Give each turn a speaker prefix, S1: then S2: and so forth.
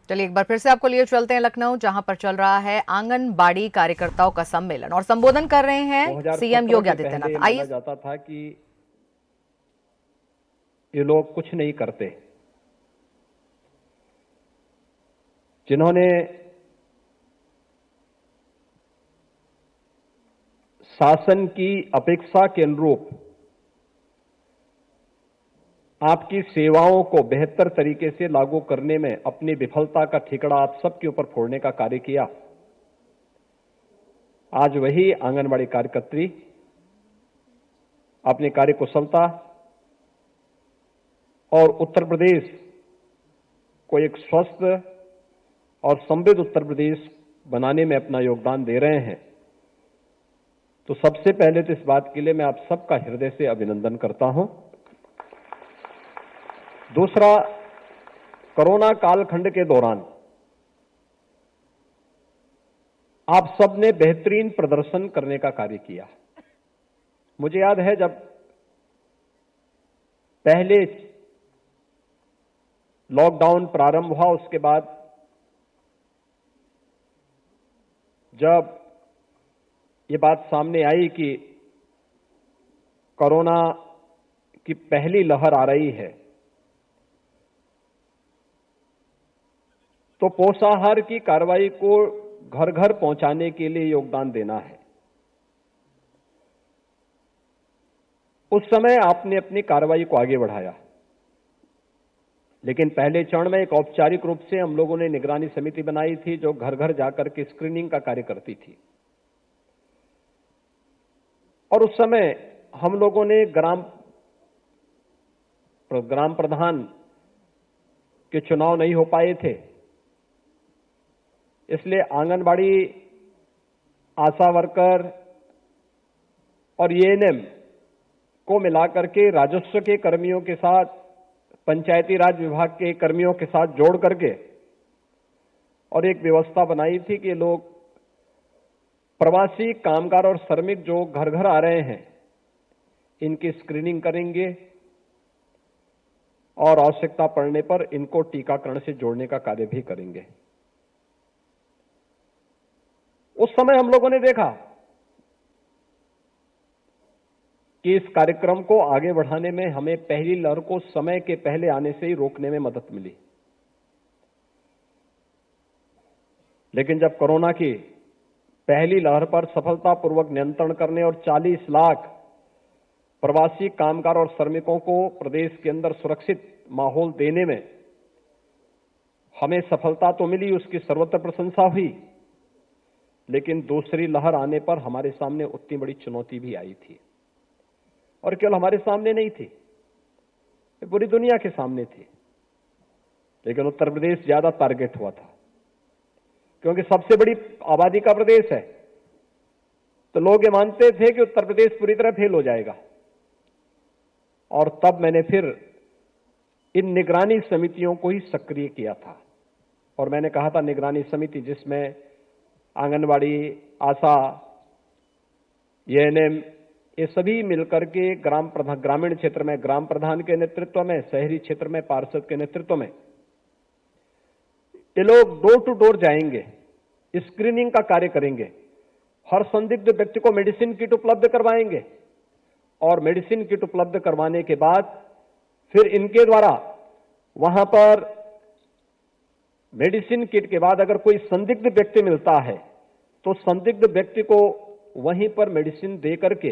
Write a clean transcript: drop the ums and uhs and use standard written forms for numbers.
S1: चलिए एक बार फिर से आपको लिए चलते हैं लखनऊ, जहां पर चल रहा है आंगनबाड़ी कार्यकर्ताओं का सम्मेलन और संबोधन कर रहे हैं सीएम
S2: 2017
S1: योगी
S2: के पहले ये
S1: आदित्यनाथ।
S2: माना
S1: आइए।
S2: जाता था कि ये लोग कुछ नहीं करते। जिन्होंने शासन की अपेक्षा के अनुरूप आपकी सेवाओं को बेहतर तरीके से लागू करने में अपनी विफलता का ठिकरा आप सबके ऊपर फोड़ने का कार्य किया, आज वही आंगनबाड़ी कार्यकर्त्री अपनी कार्य कुशलता और उत्तर प्रदेश को एक स्वस्थ और समृद्ध उत्तर प्रदेश बनाने में अपना योगदान दे रहे हैं। तो सबसे पहले तो इस बात के लिए मैं आप सबका हृदय से अभिनंदन करता हूं। दूसरा, कोरोना कालखंड के दौरान आप सबने बेहतरीन प्रदर्शन करने का कार्य किया। मुझे याद है जब पहले लॉकडाउन प्रारंभ हुआ, उसके बाद जब ये बात सामने आई कि कोरोना की पहली लहर आ रही है, तो पोषाहार की कार्रवाई को घर घर पहुंचाने के लिए योगदान देना है। उस समय आपने अपनी कार्रवाई को आगे बढ़ाया, लेकिन पहले चरण में एक औपचारिक रूप से हम लोगों ने निगरानी समिति बनाई थी जो घर घर जाकर के स्क्रीनिंग का कार्य करती थी। और उस समय हम लोगों ने ग्राम प्रधान के चुनाव नहीं हो पाए थे, इसलिए आंगनबाड़ी, आशा वर्कर और एएनएम को मिलाकर के राजस्व के कर्मियों के साथ, पंचायती राज विभाग के कर्मियों के साथ जोड़ करके और एक व्यवस्था बनाई थी कि लोग प्रवासी कामगार और श्रमिक जो घर घर आ रहे हैं, इनकी स्क्रीनिंग करेंगे और आवश्यकता पड़ने पर इनको टीकाकरण से जोड़ने का कार्य भी करेंगे। उस समय हम लोगों ने देखा कि इस कार्यक्रम को आगे बढ़ाने में हमें पहली लहर को समय के पहले आने से ही रोकने में मदद मिली। लेकिन जब कोरोना की पहली लहर पर सफलतापूर्वक नियंत्रण करने और 40 लाख प्रवासी कामगार और श्रमिकों को प्रदेश के अंदर सुरक्षित माहौल देने में हमें सफलता तो मिली, उसकी सर्वत्र प्रशंसा हुई, लेकिन दूसरी लहर आने पर हमारे सामने उतनी बड़ी चुनौती भी आई थी। और केवल हमारे सामने नहीं थी, पूरी दुनिया के सामने थी। लेकिन उत्तर प्रदेश ज्यादा टारगेट हुआ था, क्योंकि सबसे बड़ी आबादी का प्रदेश है, तो लोग ये मानते थे कि उत्तर प्रदेश पूरी तरह फेल हो जाएगा। और तब मैंने फिर इन निगरानी समितियों को ही सक्रिय किया था, और मैंने कहा था निगरानी समिति जिसमें आंगनबाड़ी, आशा, एएनएम, ये सभी मिलकर के ग्रामीण क्षेत्र में ग्राम प्रधान के नेतृत्व में, शहरी क्षेत्र में पार्षद के नेतृत्व में ये लोग डोर टू डोर जाएंगे, स्क्रीनिंग का कार्य करेंगे, हर संदिग्ध व्यक्ति को मेडिसिन किट उपलब्ध करवाएंगे, और मेडिसिन किट उपलब्ध करवाने के बाद फिर इनके द्वारा वहां पर मेडिसिन किट के बाद अगर कोई संदिग्ध व्यक्ति मिलता है तो संदिग्ध व्यक्ति को वहीं पर मेडिसिन दे करके